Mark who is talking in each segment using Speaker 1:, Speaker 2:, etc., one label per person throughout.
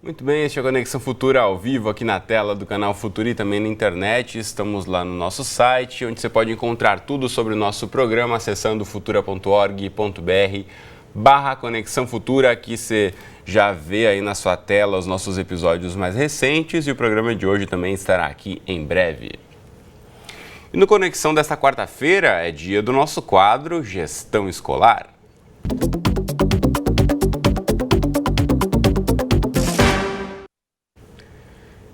Speaker 1: Muito bem, este é a Conexão Futura ao vivo aqui na tela do canal Futura e também na internet. Estamos lá no nosso site, onde você pode encontrar tudo sobre o nosso programa acessando futura.org.br/Conexão Futura. Aqui você já vê aí na sua tela os nossos episódios mais recentes e o programa de hoje também estará aqui em breve. E no Conexão desta quarta-feira é dia do nosso quadro Gestão Escolar.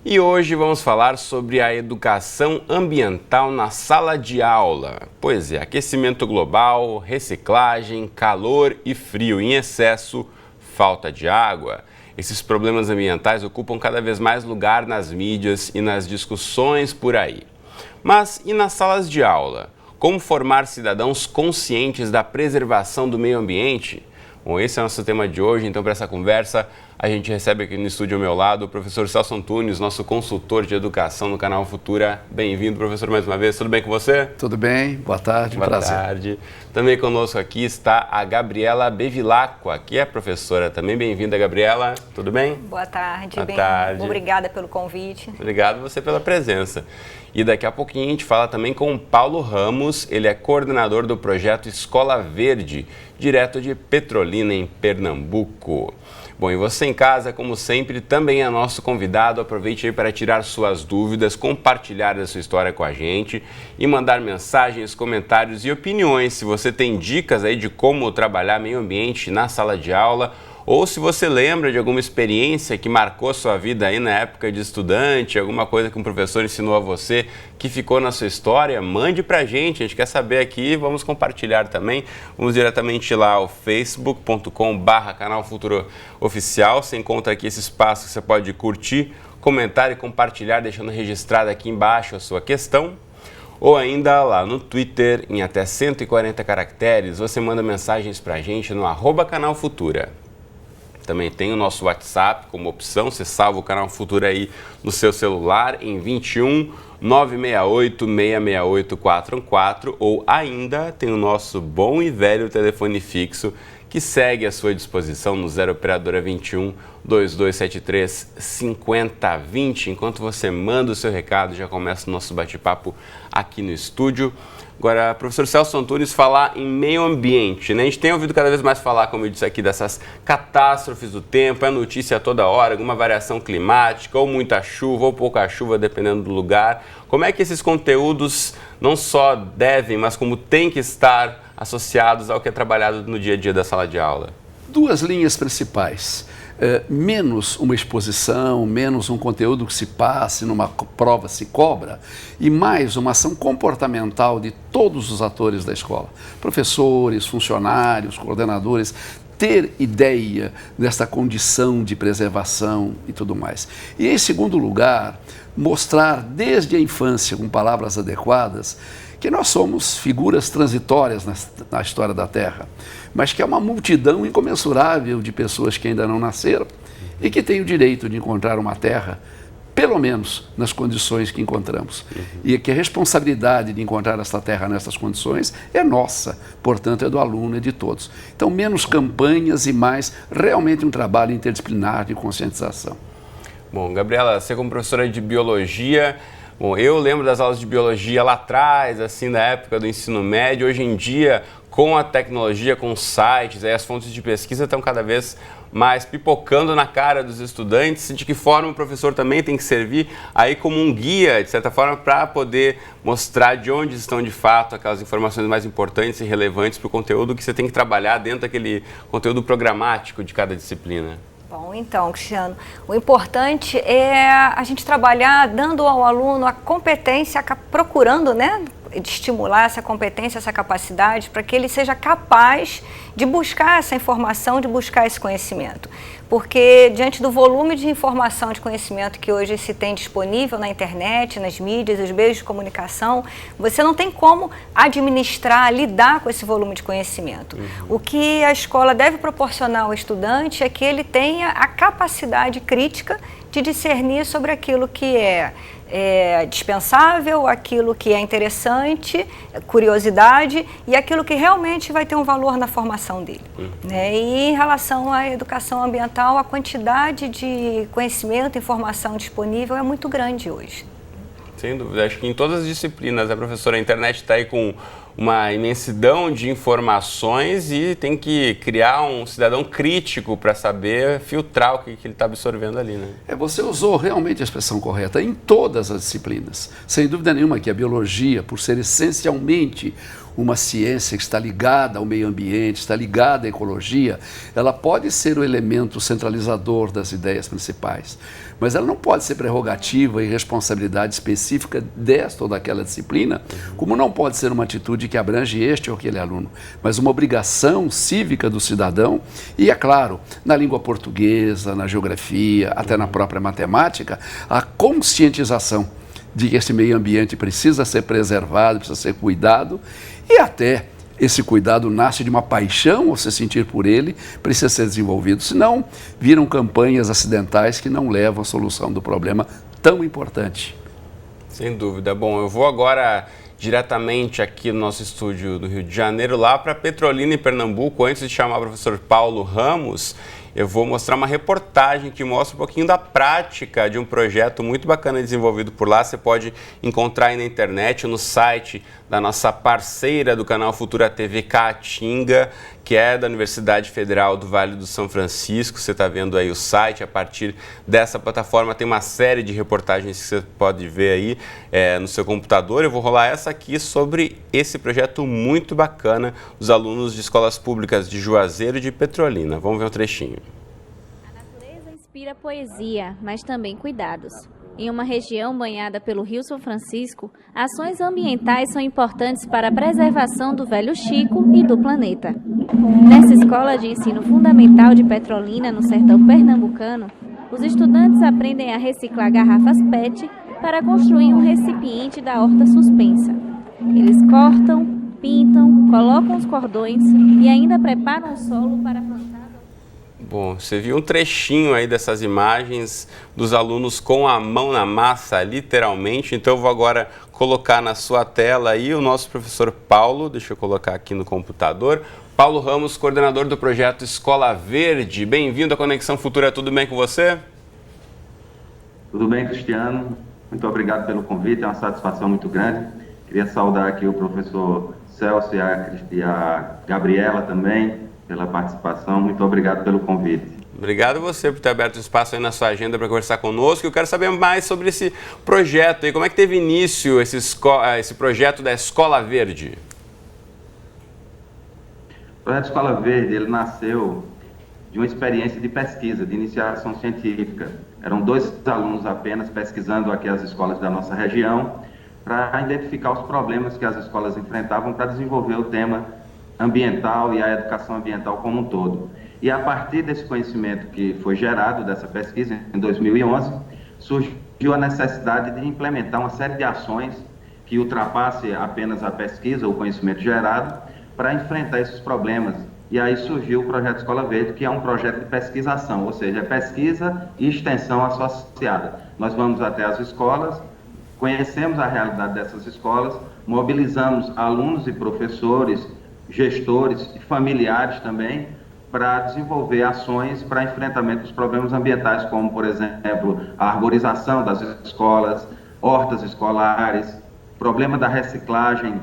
Speaker 1: E hoje vamos falar sobre a educação ambiental na sala de aula. Pois é, aquecimento global, reciclagem, calor e frio em excesso, falta de água. Esses problemas ambientais ocupam cada vez mais lugar nas mídias e nas discussões por aí. Mas e nas salas de aula? Como formar cidadãos conscientes da preservação do meio ambiente? Bom, esse é o nosso tema de hoje, então para essa conversa a gente recebe aqui no estúdio ao meu lado o professor Celso Antunes, nosso consultor de educação no canal Futura. Bem-vindo, professor, mais uma vez. Tudo bem com você?
Speaker 2: Tudo bem, boa tarde, prazer.
Speaker 1: Boa tarde. Também conosco aqui está a Gabriela Bevilacqua, que é professora também. Bem-vinda, Gabriela. Tudo bem?
Speaker 3: Boa tarde.
Speaker 1: Boa tarde.
Speaker 3: Obrigada pelo convite.
Speaker 1: Obrigado você pela presença. E daqui a pouquinho a gente fala também com o Paulo Ramos, ele é coordenador do projeto Escola Verde, direto de Petrolina, em Pernambuco. Bom, e você em casa, como sempre, também é nosso convidado. Aproveite aí para tirar suas dúvidas, compartilhar a sua história com a gente e mandar mensagens, comentários e opiniões. Se você tem dicas aí de como trabalhar meio ambiente na sala de aula, ou se você lembra de alguma experiência que marcou sua vida aí na época de estudante, alguma coisa que um professor ensinou a você que ficou na sua história, mande pra gente, a gente quer saber aqui, vamos compartilhar também. Vamos diretamente lá ao facebook.com/canal Futura Oficial. Você encontra aqui esse espaço que você pode curtir, comentar e compartilhar, deixando registrado aqui embaixo a sua questão. Ou ainda lá no Twitter, em até 140 caracteres, você manda mensagens pra gente no @canal Futura. Também tem o nosso WhatsApp como opção, você salva o canal Futura aí no seu celular em 21 968 668 414, ou ainda tem o nosso bom e velho telefone fixo que segue à sua disposição no 0 operadora 21 2273 5020. Enquanto você manda o seu recado, já começa o nosso bate-papo aqui no estúdio. Agora, professor Celso Antunes, falar em meio ambiente, né? A gente tem ouvido cada vez mais falar, como eu disse aqui, dessas catástrofes do tempo, é notícia a toda hora, alguma variação climática, ou muita chuva, ou pouca chuva, dependendo do lugar. Como é que esses conteúdos não só devem, mas como têm que estar associados ao que é trabalhado no dia a dia da sala de aula?
Speaker 2: Duas linhas principais. Menos uma exposição, menos um conteúdo que se passe, numa prova se cobra, e mais uma ação comportamental de todos os atores da escola, professores, funcionários, coordenadores, ter ideia desta condição de preservação e tudo mais. E em segundo lugar, mostrar desde a infância, com palavras adequadas, que nós somos figuras transitórias na história da Terra, mas que é uma multidão incomensurável de pessoas que ainda não nasceram e que têm o direito de encontrar uma Terra, pelo menos nas condições que encontramos. E que a responsabilidade de encontrar esta Terra nessas condições é nossa, portanto é do aluno e de todos. Então, menos campanhas e mais realmente um trabalho interdisciplinar de conscientização.
Speaker 1: Bom, Gabriela, você como professora de biologia, bom, eu lembro das aulas de biologia lá atrás, assim, da época do ensino médio. Hoje em dia, com a tecnologia, com os sites, aí as fontes de pesquisa estão cada vez mais pipocando na cara dos estudantes. De que forma o professor também tem que servir aí como um guia, de certa forma, para poder mostrar de onde estão de fato aquelas informações mais importantes e relevantes para o conteúdo que você tem que trabalhar dentro daquele conteúdo programático de cada disciplina.
Speaker 3: Bom, então, Cristiano, o importante é a gente trabalhar dando ao aluno a competência, procurando, né, de estimular essa competência, essa capacidade, para que ele seja capaz de buscar essa informação, de buscar esse conhecimento. Porque diante do volume de informação, de conhecimento que hoje se tem disponível na internet, nas mídias, os meios de comunicação, você não tem como administrar, lidar com esse volume de conhecimento. O que a escola deve proporcionar ao estudante é que ele tenha a capacidade crítica de discernir sobre aquilo que é dispensável, aquilo que é interessante, curiosidade e aquilo que realmente vai ter um valor na formação dele. Né? E em relação à educação ambiental, a quantidade de conhecimento e informação disponível é muito grande hoje.
Speaker 1: Sem dúvida, acho que em todas as disciplinas, a professora, a internet está aí com uma imensidão de informações e tem que criar um cidadão crítico para saber filtrar o que ele está absorvendo ali, né?
Speaker 2: Você usou realmente a expressão correta, em todas as disciplinas. Sem dúvida nenhuma que a biologia, por ser essencialmente uma ciência que está ligada ao meio ambiente, está ligada à ecologia, ela pode ser o elemento centralizador das ideias principais, mas ela não pode ser prerrogativa e responsabilidade específica desta ou daquela disciplina, como não pode ser uma atitude que abrange este ou aquele aluno, mas uma obrigação cívica do cidadão e, é claro, na língua portuguesa, na geografia, até na própria matemática, a conscientização de que esse meio ambiente precisa ser preservado, precisa ser cuidado, e até esse cuidado nasce de uma paixão ao se sentir por ele, precisa ser desenvolvido, senão viram campanhas acidentais que não levam à solução do problema tão importante.
Speaker 1: Sem dúvida. Bom, eu vou agora diretamente aqui no nosso estúdio do Rio de Janeiro, lá para Petrolina, em Pernambuco. Antes de chamar o professor Paulo Ramos, eu vou mostrar uma reportagem que mostra um pouquinho da prática de um projeto muito bacana desenvolvido por lá. Você pode encontrar aí na internet, no site da nossa parceira do canal Futura TV, Caatinga, que é da Universidade Federal do Vale do São Francisco. Você está vendo aí o site. A partir dessa plataforma tem uma série de reportagens que você pode ver aí no seu computador. Eu vou rolar essa aqui sobre esse projeto muito bacana dos alunos de escolas públicas de Juazeiro e de Petrolina. Vamos ver um trechinho.
Speaker 4: A natureza inspira poesia, mas também cuidados. Em uma região banhada pelo Rio São Francisco, ações ambientais são importantes para a preservação do Velho Chico e do planeta. Nessa escola de ensino fundamental de Petrolina, no sertão pernambucano, os estudantes aprendem a reciclar garrafas PET para construir um recipiente da horta suspensa. Eles cortam, pintam, colocam os cordões e ainda preparam o solo para plantar.
Speaker 1: Bom, você viu um trechinho aí dessas imagens dos alunos com a mão na massa, literalmente. Então eu vou agora colocar na sua tela aí o nosso professor Paulo, deixa eu colocar aqui no computador. Paulo Ramos, coordenador do projeto Escola Verde. Bem-vindo à Conexão Futura, tudo bem com você?
Speaker 5: Tudo bem, Cristiano. Muito obrigado pelo convite, é uma satisfação muito grande. Queria saudar aqui o professor Celso e a Gabriela também pela participação. Muito obrigado pelo convite.
Speaker 1: Obrigado a você por ter aberto espaço aí na sua agenda para conversar conosco. Eu quero saber mais sobre esse projeto aí. Como é que teve início esse projeto da Escola Verde?
Speaker 5: O projeto Escola Verde, ele nasceu de uma experiência de pesquisa, de iniciação científica. Eram 2 alunos apenas pesquisando aqui as escolas da nossa região para identificar os problemas que as escolas enfrentavam para desenvolver o tema ambiental e a educação ambiental como um todo. E a partir desse conhecimento que foi gerado dessa pesquisa, em 2011, surgiu a necessidade de implementar uma série de ações que ultrapasse apenas a pesquisa, o conhecimento gerado, para enfrentar esses problemas. E aí surgiu o Projeto Escola Verde, que é um projeto de pesquisação, ou seja, é pesquisa e extensão associada. Nós vamos até as escolas, conhecemos a realidade dessas escolas, mobilizamos alunos e professores, gestores e familiares também, para desenvolver ações para enfrentamento dos problemas ambientais, como, por exemplo, a arborização das escolas, hortas escolares, problema da reciclagem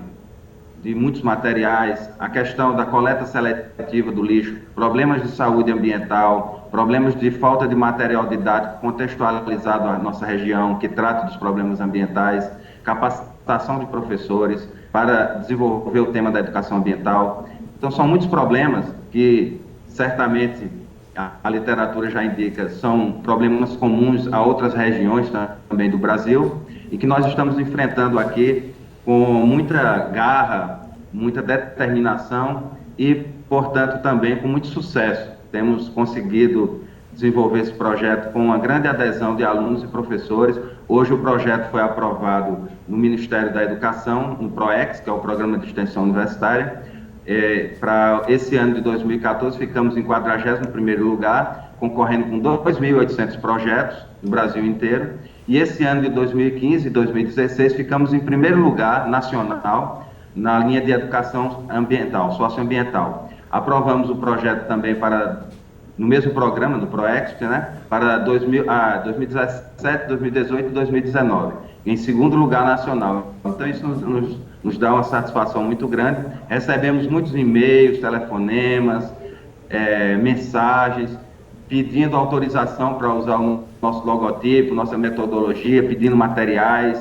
Speaker 5: de muitos materiais, a questão da coleta seletiva do lixo, problemas de saúde ambiental, problemas de falta de material didático contextualizado à nossa região, que trata dos problemas ambientais, capacitação de professores para desenvolver o tema da educação ambiental. Então, são muitos problemas que, certamente, a literatura já indica, são problemas comuns a outras regiões também do Brasil e que nós estamos enfrentando aqui com muita garra, muita determinação e, portanto, também com muito sucesso. Temos conseguido desenvolver esse projeto com uma grande adesão de alunos e professores. Hoje o projeto foi aprovado no Ministério da Educação, no PROEX, que é o Programa de Extensão Universitária. Para esse ano de 2014, ficamos em 41º lugar, concorrendo com 2.800 projetos no Brasil inteiro. E esse ano de 2015 e 2016 ficamos em primeiro lugar nacional na linha de educação ambiental, socioambiental. Aprovamos o projeto também no mesmo programa do ProExp, né, para 2017, 2018 e 2019, em segundo lugar nacional. Então isso nos dá uma satisfação muito grande. Recebemos muitos e-mails, telefonemas, mensagens, pedindo autorização para usar o nosso logotipo, nossa metodologia, pedindo materiais.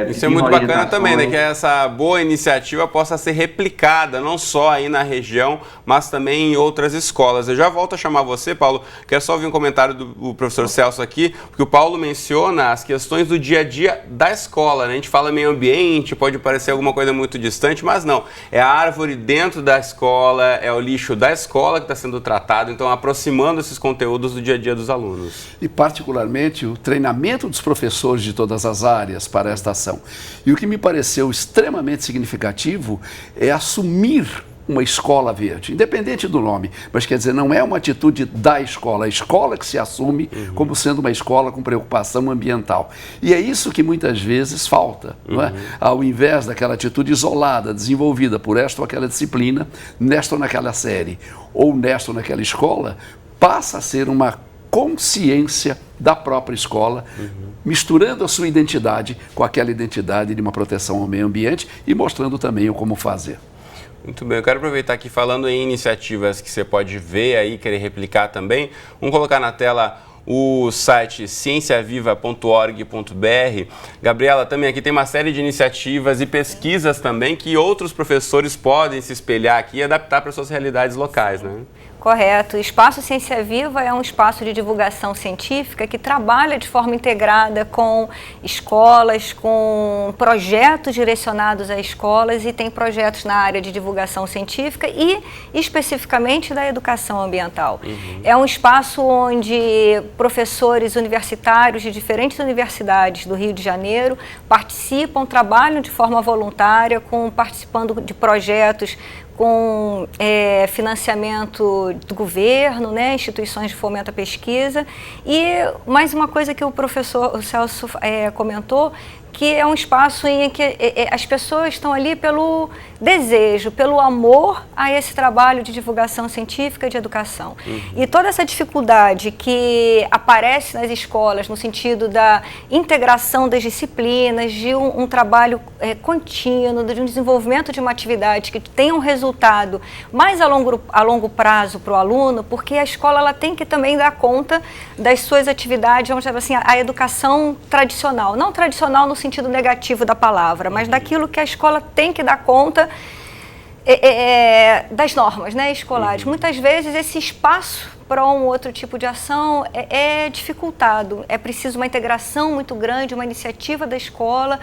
Speaker 1: Isso é muito bacana também, né? Que essa boa iniciativa possa ser replicada, não só aí na região, mas também em outras escolas. Eu já volto a chamar você, Paulo. Quero só ouvir um comentário do professor Celso aqui, porque o Paulo menciona as questões do dia a dia da escola, né? A gente fala meio ambiente, pode parecer alguma coisa muito distante, mas não. É a árvore dentro da escola, é o lixo da escola que está sendo tratado, então aproximando esses conteúdos do dia a dia dos alunos.
Speaker 2: E particularmente o treinamento dos professores de todas as áreas para esta ação. E o que me pareceu extremamente significativo é assumir uma escola verde, independente do nome, mas quer dizer, não é uma atitude da escola, a escola que se assume como sendo uma escola com preocupação ambiental. E é isso que muitas vezes falta, não é? Ao invés daquela atitude isolada, desenvolvida por esta ou aquela disciplina, nesta ou naquela série, ou nesta ou naquela escola, passa a ser uma consciência da própria escola, misturando a sua identidade com aquela identidade de uma proteção ao meio ambiente e mostrando também o como fazer.
Speaker 1: Muito bem, eu quero aproveitar aqui falando em iniciativas que você pode ver aí, querer replicar também. Vamos colocar na tela o site cienciaviva.org.br. Gabriela, também aqui tem uma série de iniciativas e pesquisas também que outros professores podem se espelhar aqui e adaptar para suas realidades locais, né?
Speaker 3: Correto. O Espaço Ciência Viva é um espaço de divulgação científica que trabalha de forma integrada com escolas, com projetos direcionados a escolas e tem projetos na área de divulgação científica e especificamente da educação ambiental. É um espaço onde professores universitários de diferentes universidades do Rio de Janeiro participam, trabalham de forma voluntária, participando de projetos com financiamento do governo, né, instituições de fomento à pesquisa. E mais uma coisa que o professor Celso comentou, que é um espaço em que as pessoas estão ali pelo desejo, pelo amor a esse trabalho de divulgação científica e de educação. E toda essa dificuldade que aparece nas escolas no sentido da integração das disciplinas, de um trabalho contínuo, de um desenvolvimento de uma atividade que tenha um resultado mais a longo prazo para o aluno, porque a escola ela tem que também dar conta das suas atividades, vamos dizer assim, a educação tradicional, não tradicional no sentido negativo da palavra, mas daquilo que a escola tem que dar conta das normas, né, escolares. Muitas vezes esse espaço para um outro tipo de ação é dificultado, é preciso uma integração muito grande, uma iniciativa da escola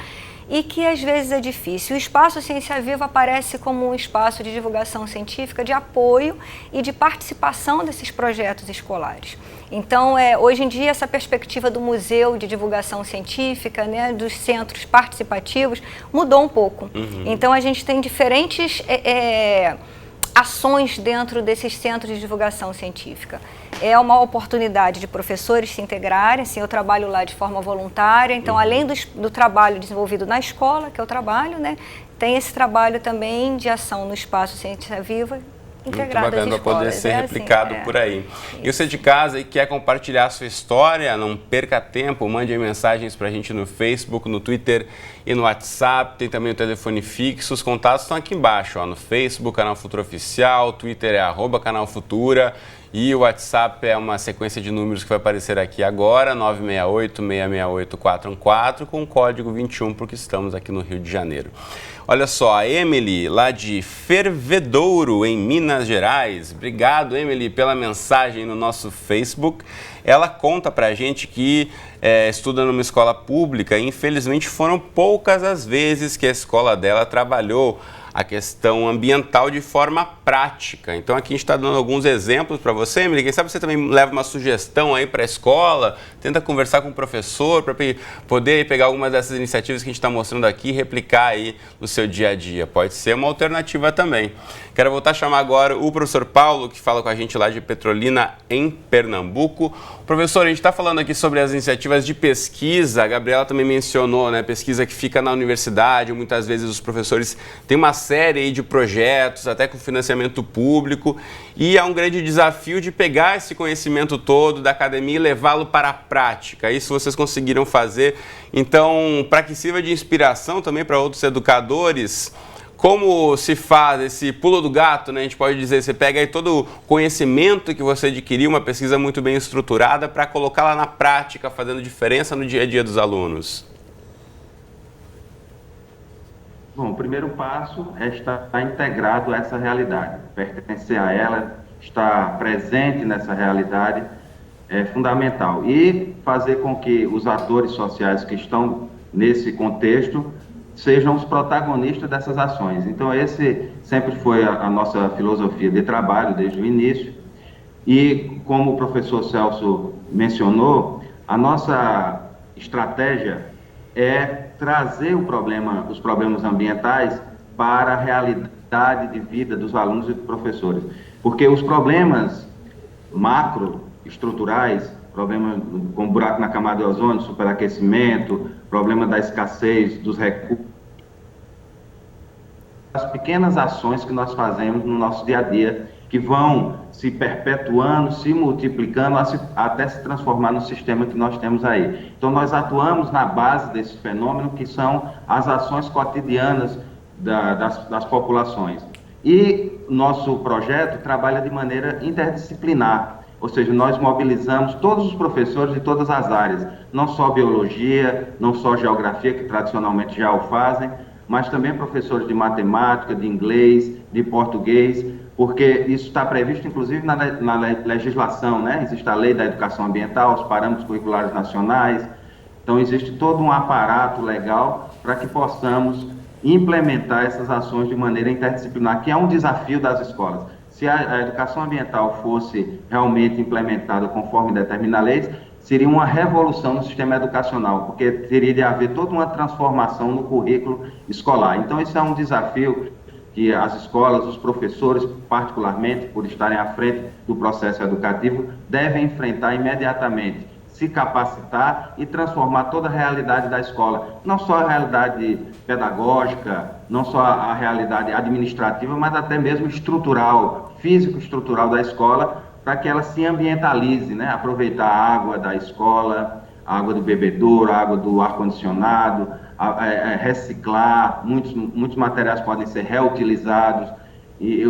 Speaker 3: e que às vezes é difícil. O Espaço Ciência Viva aparece como um espaço de divulgação científica, de apoio e de participação desses projetos escolares. Então, hoje em dia, essa perspectiva do museu de divulgação científica, né, dos centros participativos, mudou um pouco. Então, a gente tem diferentes ações dentro desses centros de divulgação científica. É uma oportunidade de professores se integrarem, assim, eu trabalho lá de forma voluntária, então além do trabalho desenvolvido na escola, que eu trabalho, né, tem esse trabalho também de ação no Espaço Ciência Viva, integrado às escolas. Muito bacana
Speaker 1: poder ser replicado por aí. E você de casa e quer compartilhar a sua história, não perca tempo, mande mensagens para a gente no Facebook, no Twitter e no WhatsApp, tem também o telefone fixo, os contatos estão aqui embaixo, ó, no Facebook, Canal Futura Oficial, Twitter é @Canal Futura e o WhatsApp é uma sequência de números que vai aparecer aqui agora, 968-668-414, com o código 21, porque estamos aqui no Rio de Janeiro. Olha só, a Emily, lá de Fervedouro, em Minas Gerais. Obrigado, Emily, pela mensagem no nosso Facebook. Ela conta pra gente que estuda numa escola pública e, infelizmente, foram poucas as vezes que a escola dela trabalhou a questão ambiental de forma prática. Então aqui a gente está dando alguns exemplos para você, Emily. Quem sabe você também leva uma sugestão aí para a escola, tenta conversar com o professor para poder pegar algumas dessas iniciativas que a gente está mostrando aqui e replicar aí no seu dia a dia. Pode ser uma alternativa também. Quero voltar a chamar agora o professor Paulo, que fala com a gente lá de Petrolina, em Pernambuco. Professor, a gente está falando aqui sobre as iniciativas de pesquisa. A Gabriela também mencionou, né? Pesquisa que fica na universidade. Muitas vezes os professores têm uma série aí de projetos, até com financiamento público. E é um grande desafio de pegar esse conhecimento todo da academia e levá-lo para a prática. Isso vocês conseguiram fazer. Então, para que sirva de inspiração também para outros educadores, como se faz esse pulo do gato, né? A gente pode dizer, você pega aí todo o conhecimento que você adquiriu, uma pesquisa muito bem estruturada, para colocá-la na prática, fazendo diferença no dia a dia dos alunos.
Speaker 5: Bom, o primeiro passo é estar integrado a essa realidade, pertencer a ela, estar presente nessa realidade é fundamental. E fazer com que os atores sociais que estão nesse contexto sejam os protagonistas dessas ações. Então, esse sempre foi a nossa filosofia de trabalho desde o início. E, como o professor Celso mencionou, a nossa estratégia é trazer os problemas ambientais para a realidade de vida dos alunos e dos professores. Porque os problemas macroestruturais, problemas como buraco na camada de ozônio, superaquecimento, problema da escassez dos recursos, as pequenas ações que nós fazemos no nosso dia a dia, que vão se perpetuando, se multiplicando, até se transformar no sistema que nós temos aí. Então, nós atuamos na base desse fenômeno, que são as ações cotidianas das populações. E nosso projeto trabalha de maneira interdisciplinar, ou seja, nós mobilizamos todos os professores de todas as áreas, não só biologia, não só geografia, que tradicionalmente já o fazem, mas também professores de matemática, de inglês, de português, porque isso está previsto, inclusive, na legislação, né? Existe a Lei da Educação Ambiental, os parâmetros curriculares nacionais. Então, existe todo um aparato legal para que possamos implementar essas ações de maneira interdisciplinar, que é um desafio das escolas. Se a educação ambiental fosse realmente implementada conforme determina a lei, seria uma revolução no sistema educacional, porque teria de haver toda uma transformação no currículo escolar. Então, esse é um desafio que as escolas, os professores, particularmente, por estarem à frente do processo educativo, devem enfrentar imediatamente, se capacitar e transformar toda a realidade da escola, não só a realidade pedagógica, não só a realidade administrativa, mas até mesmo estrutural, físico-estrutural da escola, para que ela se ambientalize, né? Aproveitar a água da escola, a água do bebedouro, a água do ar-condicionado, reciclar, muitos materiais podem ser reutilizados, e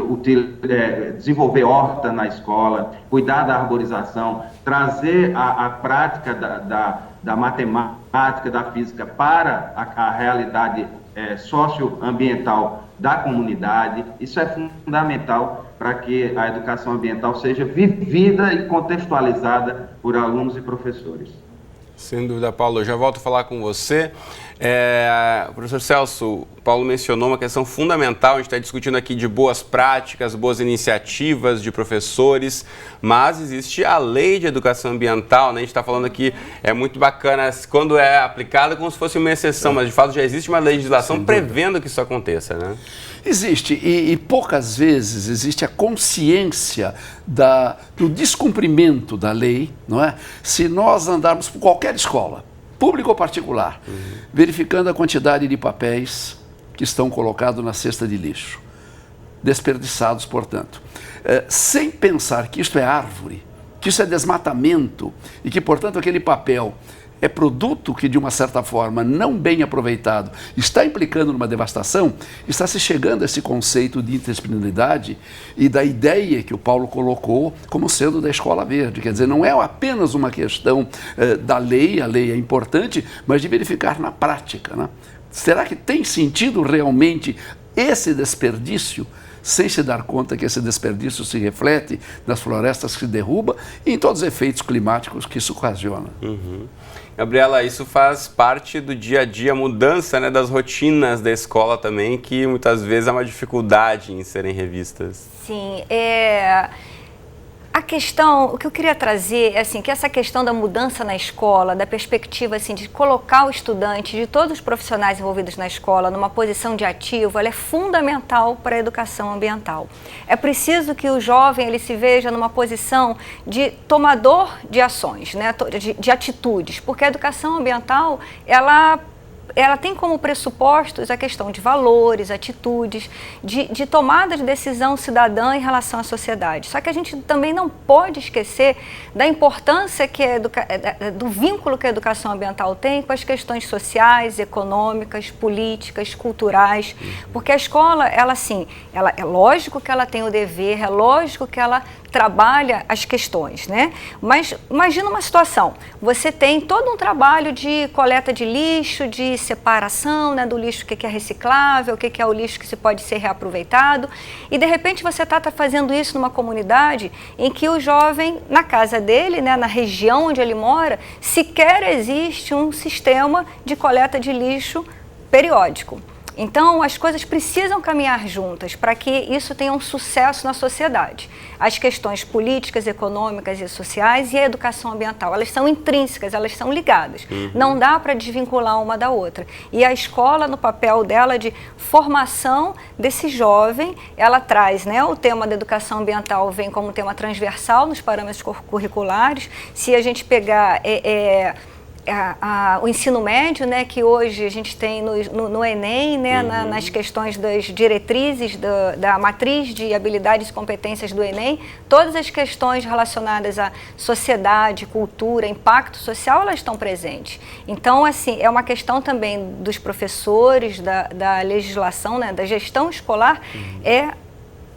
Speaker 5: desenvolver horta na escola, cuidar da arborização, trazer a prática da matemática, da física para a realidade socioambiental da comunidade. Isso é fundamental para que a educação ambiental seja vivida e contextualizada por alunos e professores.
Speaker 1: Sem dúvida, Paulo. Eu já volto a falar com você. Professor Celso, o Paulo mencionou uma questão fundamental. A gente está discutindo aqui de boas práticas, boas iniciativas de professores, mas existe a lei de educação ambiental, né? A gente está falando aqui, é muito bacana quando é aplicada como se fosse uma exceção, mas de fato já existe uma legislação prevendo que isso aconteça, né?
Speaker 2: Existe, e poucas vezes existe a consciência do descumprimento da lei, não é? Se nós andarmos por qualquer escola, pública ou particular, verificando a quantidade de papéis que estão colocados na cesta de lixo, desperdiçados, portanto, sem pensar que isto é árvore, que isso é desmatamento e que, portanto, aquele papel é produto que, de uma certa forma, não bem aproveitado, está implicando numa devastação, está se chegando a esse conceito de interdisciplinaridade e da ideia que o Paulo colocou como sendo da Escola Verde. Quer dizer, não é apenas uma questão da lei, a lei é importante, mas de verificar na prática, né? Será que tem sentido realmente esse desperdício, sem se dar conta que esse desperdício se reflete nas florestas que se derruba e em todos os efeitos climáticos que isso ocasiona?
Speaker 1: Gabriela, isso faz parte do dia a dia, a mudança, né, das rotinas da escola também, que muitas vezes há uma dificuldade em serem revistas.
Speaker 3: Sim, a questão, o que eu queria trazer é assim, que essa questão da mudança na escola, da perspectiva assim, de colocar o estudante, de todos os profissionais envolvidos na escola, numa posição de ativo, ela é fundamental para a educação ambiental. É preciso que o jovem ele se veja numa posição de tomador de ações, né, de atitudes, porque a educação ambiental, ela tem como pressupostos a questão de valores, atitudes, de tomada de decisão cidadã em relação à sociedade. Só que a gente também não pode esquecer da importância do vínculo que a educação ambiental tem com as questões sociais, econômicas, políticas, culturais, porque a escola, ela é lógico que ela tem o dever, é lógico que ela trabalha as questões, né? Mas imagina uma situação, você tem todo um trabalho de coleta de lixo, de separação, né, do lixo, o que é reciclável, o que é o lixo que se pode ser reaproveitado, e de repente você está fazendo isso numa comunidade em que o jovem, na casa dele, né, na região onde ele mora, sequer existe um sistema de coleta de lixo periódico. Então, as coisas precisam caminhar juntas para que isso tenha um sucesso na sociedade. As questões políticas, econômicas e sociais e a educação ambiental, elas são intrínsecas, elas são ligadas. Não dá para desvincular uma da outra. E a escola, no papel dela de formação desse jovem, ela traz, né, o tema da educação ambiental vem como tema transversal nos parâmetros curriculares. Se a gente pegar o ensino médio, né, que hoje a gente tem no Enem, né, nas questões das diretrizes da matriz de habilidades e competências do Enem, todas as questões relacionadas à sociedade, cultura, impacto social, elas estão presentes. Então, assim, é uma questão também dos professores, da legislação, né, da gestão escolar, é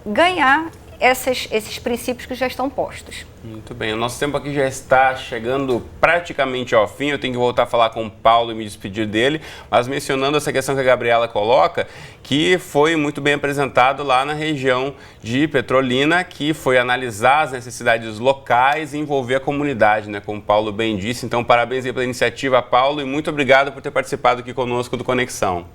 Speaker 3: ganhar esses princípios que já estão postos.
Speaker 1: Muito bem, o nosso tempo aqui já está chegando praticamente ao fim, eu tenho que voltar a falar com o Paulo e me despedir dele, mas mencionando essa questão que a Gabriela coloca, que foi muito bem apresentado lá na região de Petrolina, que foi analisar as necessidades locais e envolver a comunidade, né, como o Paulo bem disse. Então, parabéns aí pela iniciativa, Paulo, e muito obrigado por ter participado aqui conosco do Conexão.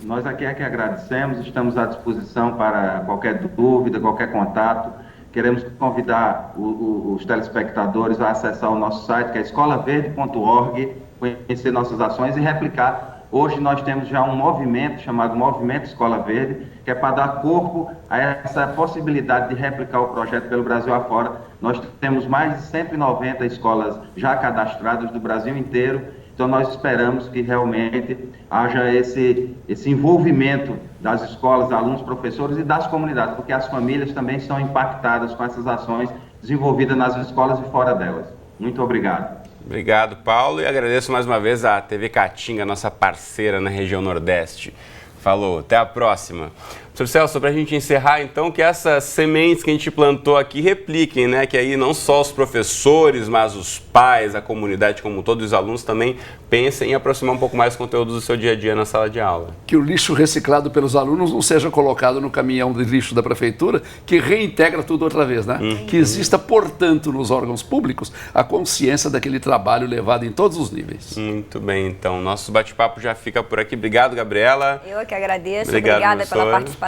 Speaker 5: Nós aqui é que agradecemos, estamos à disposição para qualquer dúvida, qualquer contato. Queremos convidar os telespectadores a acessar o nosso site, que é escolaverde.org, conhecer nossas ações e replicar. Hoje nós temos já um movimento chamado Movimento Escola Verde, que é para dar corpo a essa possibilidade de replicar o projeto pelo Brasil afora. Nós temos mais de 190 escolas já cadastradas do Brasil inteiro. Então, nós esperamos que realmente haja esse envolvimento das escolas, alunos, professores e das comunidades, porque as famílias também são impactadas com essas ações desenvolvidas nas escolas e fora delas. Muito obrigado.
Speaker 1: Obrigado, Paulo, e agradeço mais uma vez a TV Caatinga, nossa parceira na região Nordeste. Falou, até a próxima. Professor Celso, para a gente encerrar, então, que essas sementes que a gente plantou aqui repliquem, né? Que aí não só os professores, mas os pais, a comunidade como todos os alunos também pensem em aproximar um pouco mais os conteúdos do seu dia a dia na sala de aula.
Speaker 2: Que o lixo reciclado pelos alunos não seja colocado no caminhão de lixo da prefeitura, que reintegra tudo outra vez, né? Que exista, portanto, nos órgãos públicos, a consciência daquele trabalho levado em todos os níveis.
Speaker 1: Muito bem, então. Nosso bate-papo já fica por aqui. Obrigado, Gabriela.
Speaker 3: Eu que agradeço. Obrigada pela participação.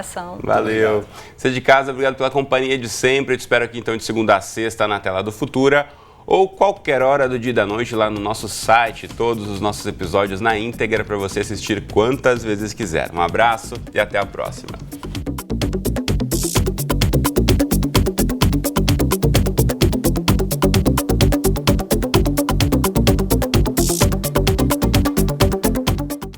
Speaker 1: Valeu. Você de casa, obrigado pela companhia de sempre. Eu te espero aqui, então, de segunda a sexta na tela do Futura ou qualquer hora do dia e da noite lá no nosso site. Todos os nossos episódios na íntegra para você assistir quantas vezes quiser. Um abraço e até a próxima.